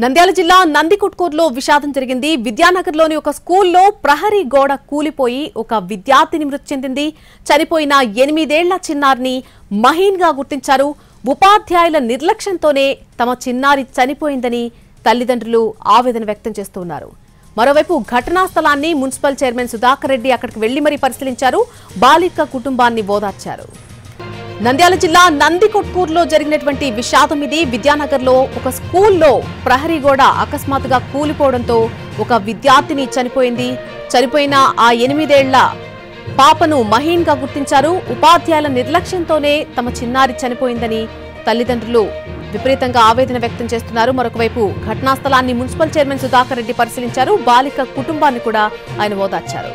నంద్యాల జిల్లా నందికొట్కూరులో విషాదం జరిగింది. విద్యానగర్లోని ఒక స్కూల్లో ప్రహరీ గోడ కూలిపోయి ఒక విద్యార్థిని మృతి చెందింది. చనిపోయిన 8 ఏళ్ల చిన్నారిని మహీన్గా గుర్తించారు. ఉపాధ్యాయుల నిర్లక్ష్యంతోనే తమ చిన్నారి చనిపోయిందని తల్లిదండ్రులు ఆవేదన వ్యక్తం చేస్తున్నారు. మరోవైపు ఘటనా స్థలాన్ని మున్సిపల్ చైర్మన్ సుధాకర్ రెడ్డి అక్కడికి వెళ్లి మరీ పరిశీలించారు. బాలిక కుటుంబాన్ని ఓదార్చారు. నంద్యాల జిల్లా నందికొట్కూరులో జరిగినటువంటి విషాదం ఇది. విద్యానగర్లో ఒక స్కూల్లో ప్రహరీ గోడ అకస్మాత్తుగా కూలిపోవడంతో ఒక విద్యార్థిని చనిపోయింది. చనిపోయిన ఆ 8 ఏళ్ల పాపను మహీన్గా గుర్తించారు. ఉపాధ్యాయుల నిర్లక్ష్యంతోనే తమ చిన్నారి చనిపోయిందని తల్లిదండ్రులు విపరీతంగా ఆవేదన వ్యక్తం చేస్తున్నారు. మరొకవైపు ఘటనా స్థలాన్ని మున్సిపల్ చైర్మన్ సుధాకర్ రెడ్డి పరిశీలించారు. బాలిక కుటుంబాన్ని కూడా ఆయన ఓదార్చారు.